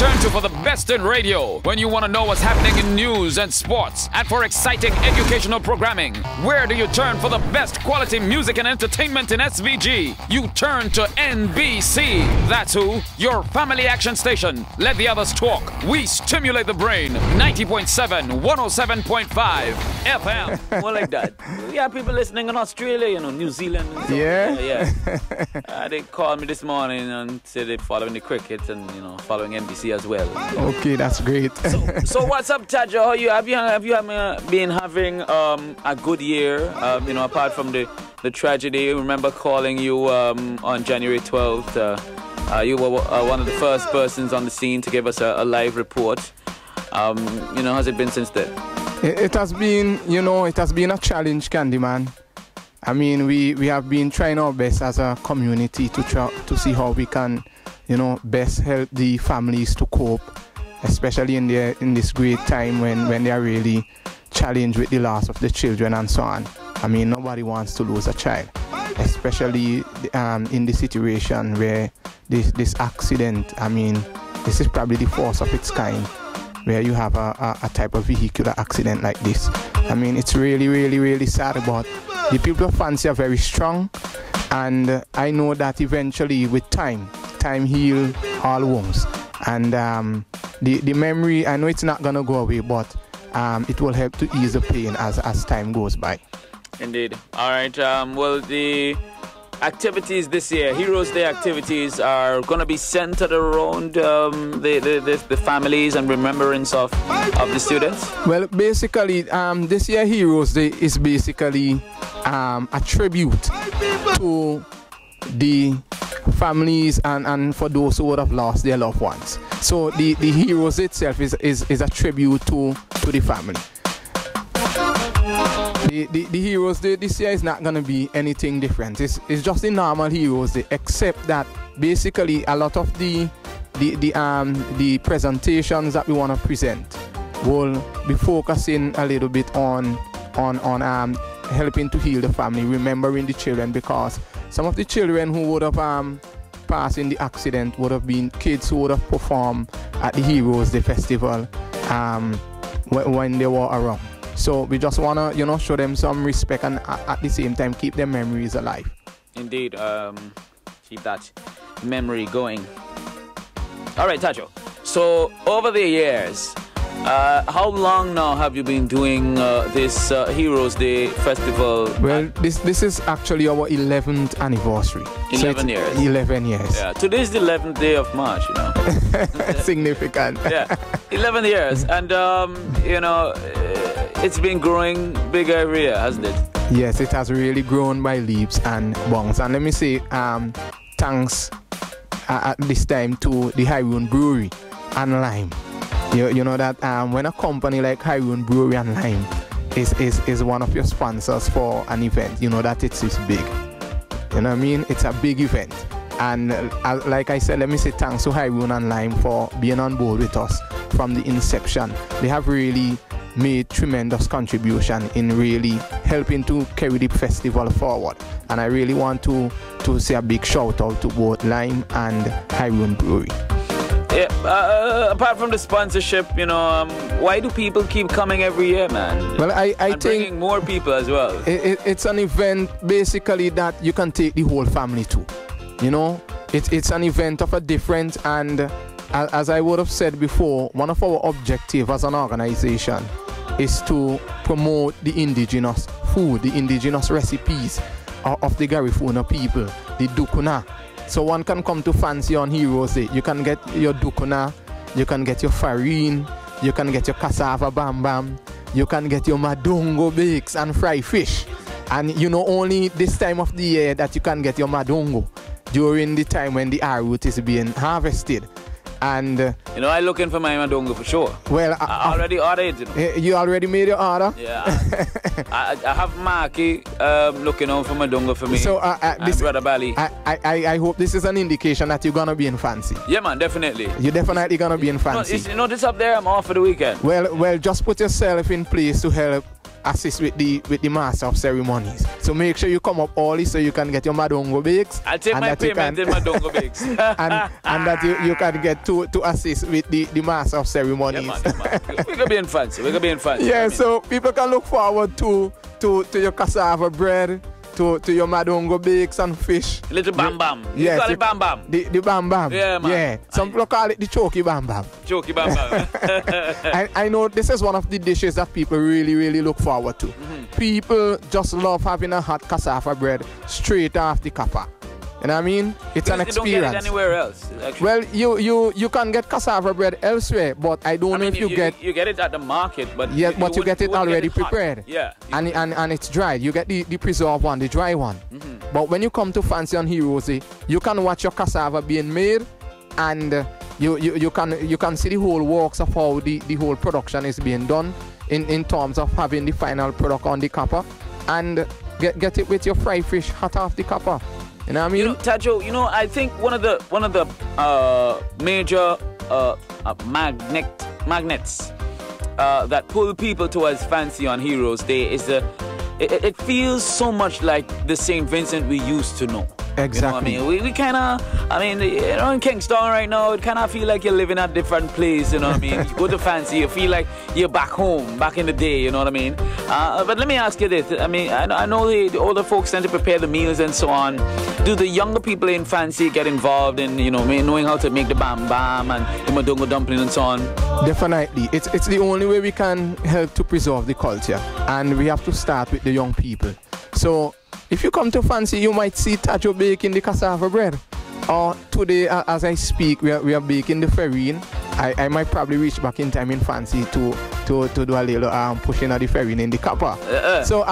turn to for the best in radio. When you want to know what's happening in news and sports, and for exciting educational programming, where do you turn for the best quality music and entertainment in SVG? You turn to NBC. That's who. Your family action station. Let the others talk. We stimulate the brain. 90.7, 107.5 FM. More like that. We have people listening in Australia, you know, New Zealand. And so Yeah. they called me this morning and said they're following the cricket and, you know, following NBC as well. Okay, that's great. So what's up, Tajoe? How you have you been having a good year? You know, apart from the tragedy. I remember calling you on January 12th. You were one of the first persons on the scene to give us a live report. You know, how's it been since then? It has been, you know, it has been a challenge, Candyman. I mean, we have been trying our best as a community to see how we can, you know, best help the families to cope, especially in this great time when they are really challenged with the loss of the children and so on. I mean, nobody wants to lose a child, especially in the situation where this accident, I mean, this is probably the first of its kind, where you have a type of vehicular accident like this. I mean, it's really, really, really sad, but the people of Fancy are very strong, and I know that eventually with time heals all wounds. And the memory, I know it's not going to go away, but it will help to ease the pain as time goes by. Indeed. All right. Well, the activities this year, Heroes Day activities, are going to be centered around the families and remembrance of the students. Well, basically, this year Heroes Day is basically a tribute to the families and for those who would have lost their loved ones. So the Heroes itself is a tribute to the family. The Heroes Day this year is not going to be anything different. It's just the normal Heroes Day, except that basically a lot of the presentations that we want to present will be focusing a little bit on helping to heal the family, remembering the children, because some of the children who would have passed in the accident would have been kids who would have performed at the Heroes Day festival when they were around. So we just want to, you know, show them some respect and at the same time keep their memories alive. Indeed. Keep that memory going. All right, Tajoe. So over the years, how long now have you been doing this Heroes Day festival? Well, this is actually our 11th anniversary. 11 years. 11 years. Yeah. Today is the 11th day of March, you know. Significant. Yeah. 11 years. And, you know, it's been growing bigger every year, hasn't it? Yes, it has really grown by leaps and bounds. And let me say, thanks at this time to the Harun Brewery and Lime. You know that when a company like Harun Brewery and Lime is one of your sponsors for an event, you know that it's big. You know what I mean? It's a big event. And like I said, let me say thanks to Harun and Lime for being on board with us from the inception. They have really made tremendous contribution in really helping to carry the festival forward. And I really want to say a big shout out to both Lime and Harun Brewery. Yeah, apart from the sponsorship, you know, why do people keep coming every year, man? Well, I think bringing more people as well. It's an event basically that you can take the whole family to. You know, it's an event of a difference, and as I would have said before, one of our objectives as an organization is to promote the indigenous food, the indigenous recipes of the Garifuna people, the dukuna. So one can come to Fancy on Heroes Day. You can get your dukuna, you can get your farine, you can get your cassava bam bam, you can get your madongo bakes and fried fish. And you know, only this time of the year that you can get your madongo, during the time when the arrowroot is being harvested. And you know, I'm looking for my madongo for sure. Well, I already ordered it. You know? You already made your order? Yeah. I have Marky looking out for madongo for me. So this, Brother Bali. I hope this is an indication that you're gonna be in Fancy. Yeah, man, definitely. You're definitely gonna be in Fancy. You know, this up there, I'm off for the weekend. Well, just put yourself in place to help assist with the master of ceremonies. So make sure you come up early so you can get your madongo bakes. I'll take my payment in madongo bakes. and that you can get to assist with the master of ceremonies. Yeah, man. We're gonna be in fancy. Yeah, so people can look forward to your cassava bread, to your madongo bakes and fish. Little bam bam. Yes, You call it bam bam. The bam bam. Yeah, man. Yeah. Some people call it the choky bam bam. Choky bam bam. I know this is one of the dishes that people really, really look forward to. People just love having a hot cassava bread straight off the copper. You know what I mean? It's an experience. You don't get it anywhere else. Actually. Well, you can get cassava bread elsewhere, but I don't know if you get it at the market, but yeah, but you get it already prepared. Yeah. And it's dried. You get the preserved one, the dry one. But when you come to Fancy on Heroes Day, you can watch your cassava being made, and you can see the whole works of how the whole production is being done in terms of having the final product on the copper, and get it with your fried fish hot off the copper. You know what I mean? Tajoe, I think one of the major magnets that pull people towards Fancy on Heroes Day is it feels so much like the St. Vincent we used to know. Exactly. You know what I mean? We kind of, in Kingston right now, it kind of feel like you're living at a different place, you know what I mean? You go to Fancy, you feel like you're back home, back in the day, you know what I mean? But let me ask you this. I know the older folks tend to prepare the meals and so on. Do the younger people in Fancy get involved in, knowing how to make the bam bam and the madongo dumpling and so on? Definitely. It's the only way we can help to preserve the culture. And we have to start with the young people. So, if you come to Fancy, you might see Tajoe baking the cassava bread. Or today, as I speak, we are baking the farine. I might probably reach back in time in Fancy to do a little pushing of the farine in the copper. So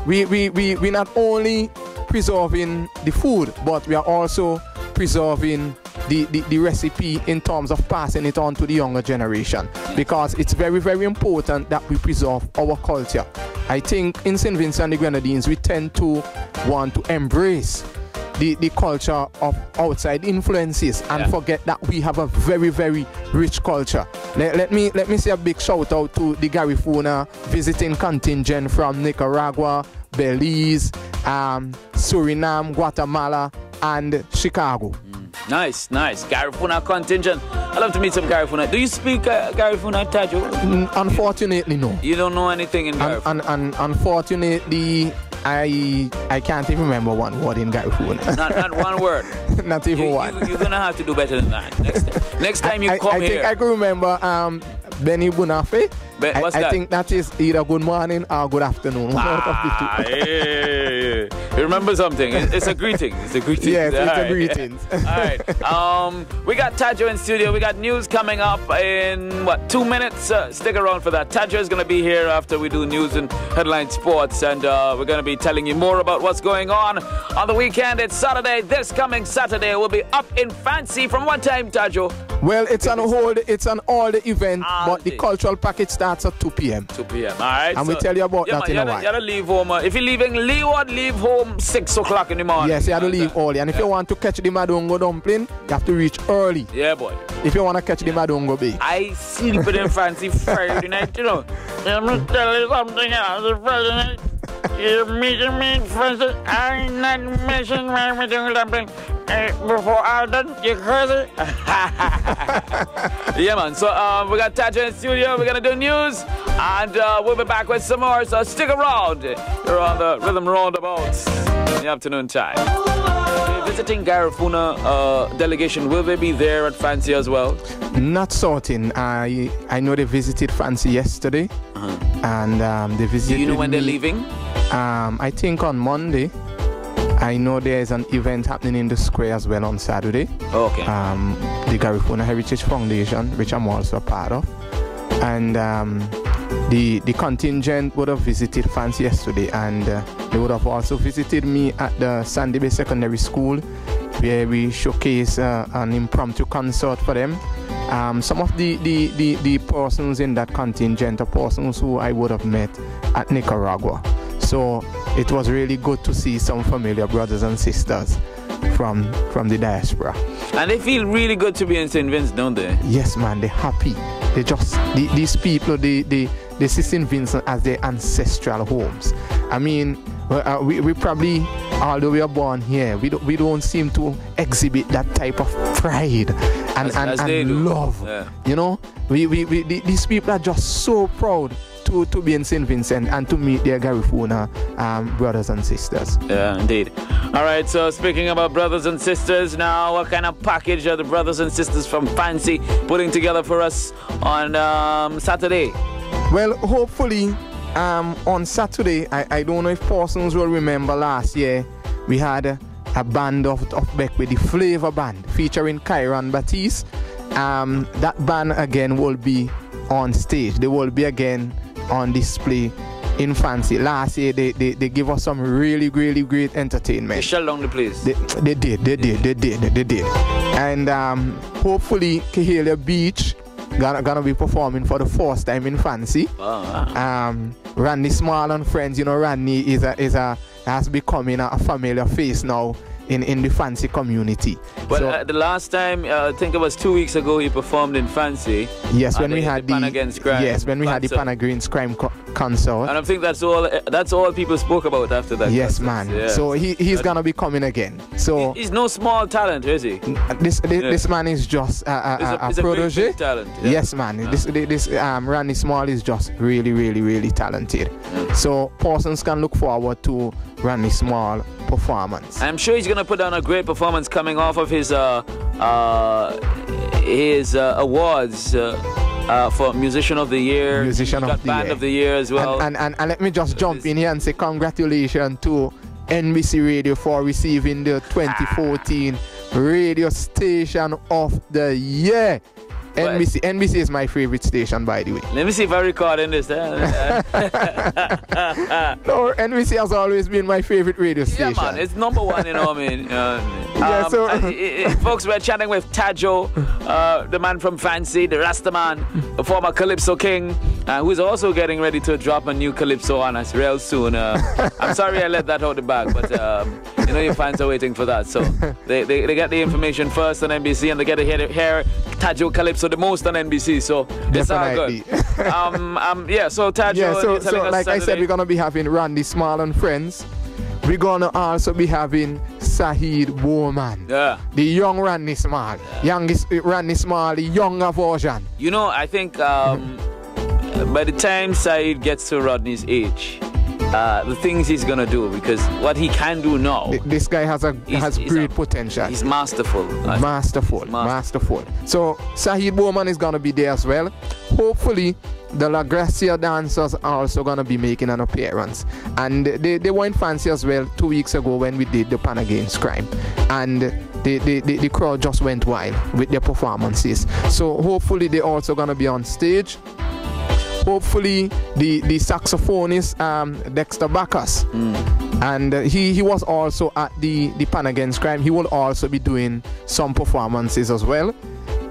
we not only preserving the food, but we are also preserving the recipe in terms of passing it on to the younger generation, because it's very, very important that we preserve our culture. I think in St. Vincent and the Grenadines we tend to want to embrace the culture of outside influences and forget that we have a very, very rich culture. Let me say a big shout out to the Garifuna visiting contingent from Nicaragua, Belize, Suriname, Guatemala and Chicago. Nice. Garifuna contingent. I love to meet some Garifuna. Do you speak Garifuna, Tajoe? Unfortunately, no. You don't know anything in Garifuna? Unfortunately, I can't even remember one word in Garifuna. Not one word? Not even one. You're going to have to do better than that next time you come here. I think I can remember Benny Bunafe. What's that? I think that is either good morning or good afternoon. One out of the two. You remember something? It's a greeting. It's a greeting. Yes, it's a greeting. All right. We got Tajoe in studio. We got news coming up in 2 minutes. Stick around for that. Tajoe is going to be here after we do news and headline sports, and we're going to be telling you more about what's going on the weekend. It's Saturday. This coming Saturday, we'll be up in Fancy from what time, Tajoe? Well, it's an all-day event, but the cultural package starts at 2 p.m. 2 p.m. All right. And we'll tell you about that in a while. You gotta leave home. If you're leaving Leeward, leave home 6 o'clock in the morning. Yes, you have to leave early. And if you want to catch the madongo dumpling, you have to reach early. Yeah, boy. If you want to catch the madongo bake. I sleep in Fancy Friday night, Let me tell you something else. Friday night, you're meeting me, Fancy. I'm not missing my madongo dumpling. Before all done, you crazy? Yeah, man. So we got Tajoe in studio. We're gonna do news, and we'll be back with some more. So stick around. You're on the Rhythm Roundabouts in the afternoon time. Visiting Garifuna delegation, will they be there at Fancy as well? Not certain. I know they visited Fancy yesterday, and they visited. Do you know when they're leaving? I think on Monday. I know there is an event happening in the square as well on Saturday. Okay. The Garifuna Heritage Foundation, which I'm also a part of. And the contingent would have visited Fancy yesterday, and they would have also visited me at the Sandy Bay Secondary School, where we showcase an impromptu concert for them. Some of the persons in that contingent are persons who I would have met at Nicaragua. So it was really good to see some familiar brothers and sisters from the diaspora. And they feel really good to be in St. Vincent, don't they? Yes, man, they're happy. They just, these people, they they see St. Vincent as their ancestral homes. I mean, we probably, although we are born here, we don't seem to exhibit that type of pride and love. Yeah. You know, these people are just so proud to be in St. Vincent and to meet their Garifuna brothers and sisters. Yeah, indeed. All right, so speaking about brothers and sisters, now what kind of package are the brothers and sisters from Fancy putting together for us on Saturday? Well, hopefully on Saturday, I don't know if persons will remember last year, we had a band of Beck with the Flavor Band featuring Kyron Batiste. That band again will be on stage. They will be again on display in Fancy. Last year they give us some really great entertainment. They shut down the place. They did. And hopefully Kehelia Beach gonna be performing for the first time in Fancy. Randy Small and friends, you know, Randy has becoming a familiar face now in the Fancy community. Well, so, the last time, I think it was 2 weeks ago, he performed in Fancy. Yes, when we had the Pan Against Crime. Yes, when we had the Pan Against Crime concert. And I think that's all people spoke about after that. Yes, concert. Man. Yeah. So he's gonna be coming again. So he's no small talent, is he? This man is just a protege. Big talent. Yeah. Yes, man. Yeah. This Randy Small is just really talented. Yeah. So persons can look forward to Randy Small performance. I'm sure he's gonna put down a great performance coming off of his awards for Musician of the Year, Band of the Year as well. And let me just jump in here and say congratulations to NBC Radio for receiving the 2014 Radio Station of the Year. NBC is my favorite station, by the way. Let me see if I record in this. No, NBC has always been my favorite radio station. Yeah, man, it's number one, you know what I mean? Folks, we're chatting with Tajoe, the man from Fancy, the Rasta man, the former Calypso King, who's also getting ready to drop a new Calypso on us real soon. I'm sorry I let that out the bag, but you know your fans are waiting for that. So they get the information first on NBC, and they get to hear Tajoe Calypso the most on NBC, so it's all good. So Tajoe, so like I said, we're gonna be having Randy Small and friends. We're gonna also be having Sahid Bowman, the young Randy Small, youngest Randy Small, the younger version. You know, I think by the time Sahid gets to Rodney's age, the things he's gonna do, because what he can do now, this guy has great potential. He's masterful. Masterful. So Sahid Bowman is gonna be there as well. Hopefully the La Gracia dancers are also gonna be making an appearance, and they were in Fancy as well 2 weeks ago when we did the Pan Against Crime, and the crowd just went wild with their performances. So hopefully they're also gonna be on stage. Hopefully the saxophonist Dexter Bacchus, and he was also at the Pan Against Crime. He will also be doing some performances as well.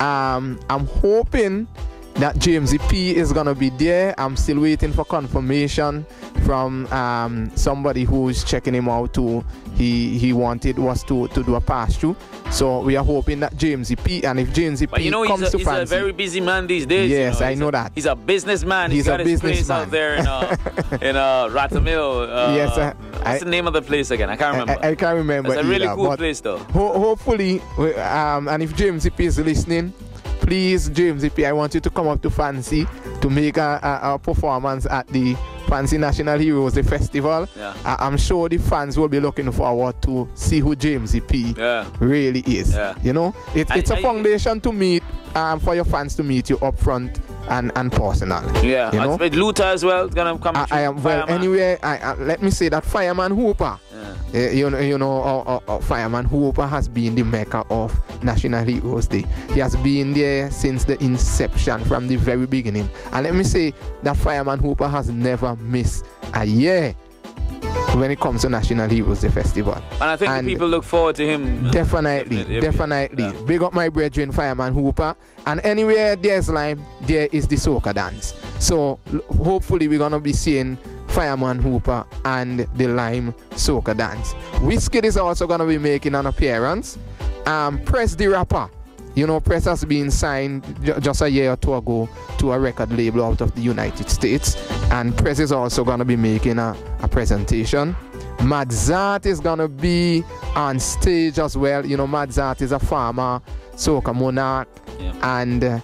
I'm hoping that James P is gonna be there. I'm still waiting for confirmation from somebody who's checking him out too. He wanted was to do a pass through. So we are hoping that James P, and if James P comes to Fancy, he's a very busy man these days. Yes, you know, I know that. He's a businessman. He's got his place out there in Ratamil. Yes, what's the name of the place again? I can't remember. I can't remember. It's a really cool place though. Hopefully, and if James P is listening, please, James P, I want you to come up to Fancy to make a performance at the Fancy National Heroes Day Festival. Yeah. I'm sure the fans will be looking forward to see who James P really is. Yeah. You know, it's a foundation to meet for your fans to meet you up front and personal. Yeah, you know? With Luther as well. It's gonna come. I am well. Anyway, let me say that Fireman Hooper. Fireman Hooper has been the maker of National Heroes Day. He has been there since the inception, from the very beginning. And let me say that Fireman Hooper has never missed a year when it comes to National Heroes Day Festival. And I think the people look forward to him. Definitely. Yeah. Big up my brethren, Fireman Hooper. And anywhere there's lime, there is the soca dance. So hopefully we're going to be seeing Fireman Hooper and the Lime Soca Dance. Whiskey is also going to be making an appearance. Press the Rapper you know, Press has been signed just a year or two ago to a record label out of the United States, and Press is also going to be making a presentation. Madzart is going to be on stage as well. You know, Madzart is a farmer, soca monarch, and raga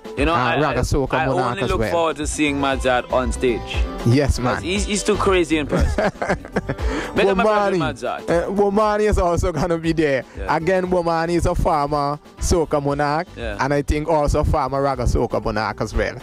soca monarch as well. I only look forward to seeing Madzart on stage. Yes, man. He's too crazy in person. Womani is also going to be there. Yeah. Again, Womani is a farmer, soca monarch, and I think also farmer raga soca monarch as well.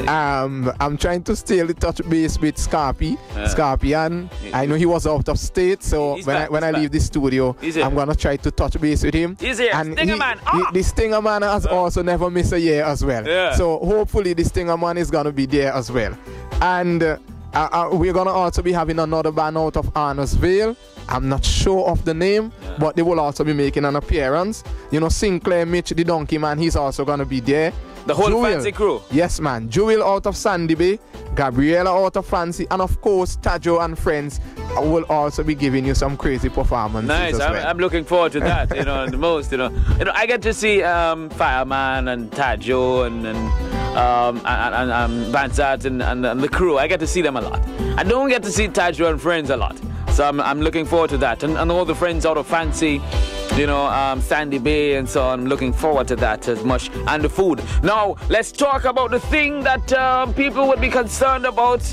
I'm trying to still touch base with Scarpy. Scarpian. I know he was out of state, so when I leave the studio, I'm going to try to touch base with him. He's here. And Stinger Man. The Stinger Man has also never missed a year as well. Yeah. So hopefully the Stinger Man is going to be there as well. And we're going to also be having another band out of Arnorsville. I'm not sure of the name, but they will also be making an appearance. You know, Sinclair Mitch, the Donkey Man, he's also going to be there. The whole Jewel, Fancy crew. Yes, man. Jewel out of Sandy Bay, Gabriella out of Fancy, and of course, Tajoe and friends will also be giving you some crazy performances. Nice. I'm looking forward to that. You know, the most. You know, I get to see Fireman and Tajoe and Banzat and the crew. I get to see them a lot. I don't get to see Tajoe and friends a lot. So I'm looking forward to that, and all the friends out of Fancy, you know, Sandy Bay and so on. I'm looking forward to that as much, and the food. Now let's talk about the thing that people would be concerned about.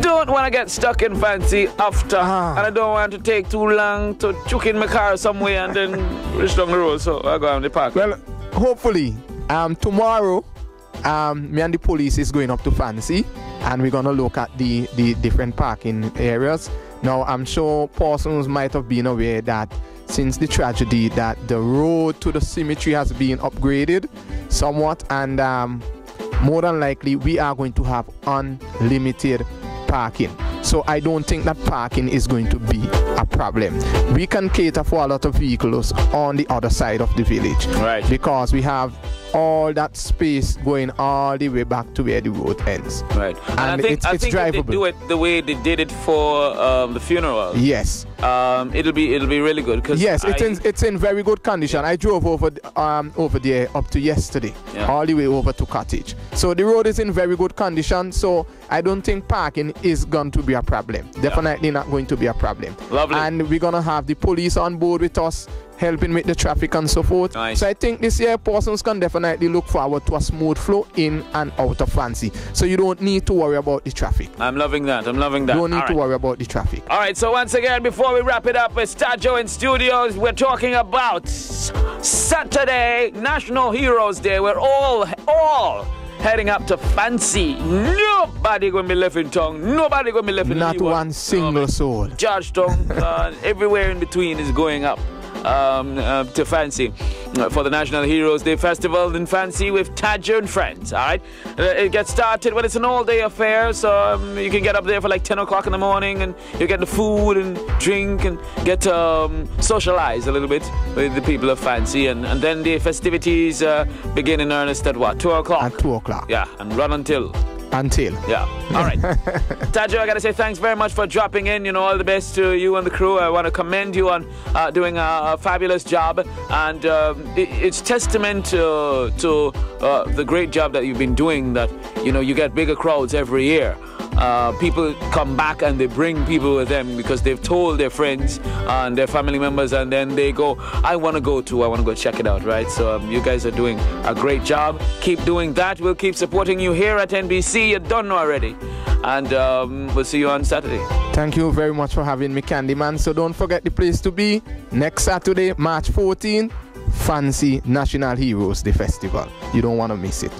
Don't want to get stuck in Fancy after, and I don't want to take too long to chuck in my car somewhere and then reach down the road. So I go on the park. Well, hopefully, tomorrow, me and the police is going up to Fancy, and we're gonna look at the different parking areas. Now, I'm sure persons might have been aware that since the tragedy that the road to the cemetery has been upgraded somewhat, and more than likely we are going to have unlimited parking. So I don't think that parking is going to be a problem. We can cater for a lot of vehicles on the other side of the village, right? Because we have all that space going all the way back to where the road ends. Right. And I think drivable. If they do it the way they did it for the funeral. Yes. It'll be really good. Cause yes, it's in very good condition. Yeah. I drove over there up to yesterday, all the way over to Cottage. So the road is in very good condition. So I don't think parking is going to be a problem. Definitely not going to be a problem. Lovely. And we're gonna have the police on board with us, helping with the traffic and so forth. Nice. So I think this year persons can definitely look forward to a smooth flow in and out of Fancy. So you don't need to worry about the traffic. I'm loving that. Don't need to worry about the traffic. All right, so once again, before we wrap it up with Tajoe in studios, we're talking about Saturday, National Heroes Day. We're all heading up to Fancy. Nobody gonna be left in town. Nobody gonna be left in Not one single soul. Georgetown, everywhere in between is going up to Fancy for the National Heroes Day Festival in Fancy with Tajoe and friends. All right, it gets started, but it's an all-day affair, so you can get up there for like 10 o'clock in the morning, and you get the food and drink and get to socialize a little bit with the people of Fancy, and then the festivities begin in earnest at what, 2 o'clock? At 2 o'clock. Yeah, and run until. Yeah. All right. Tajoe, I got to say thanks very much for dropping in. You know, all the best to you and the crew. I want to commend you on doing a fabulous job. And it's testament to the great job that you've been doing, that, you know, you get bigger crowds every year. People come back and they bring people with them because they've told their friends and their family members, and then they go, I want to go check it out, right? So you guys are doing a great job. Keep doing that. We'll keep supporting you here at NBC. You don't know already. And we'll see you on Saturday. Thank you very much for having me, Candyman. So don't forget the place to be next Saturday, March 14th, Fancy National Heroes Day Festival. You don't want to miss it.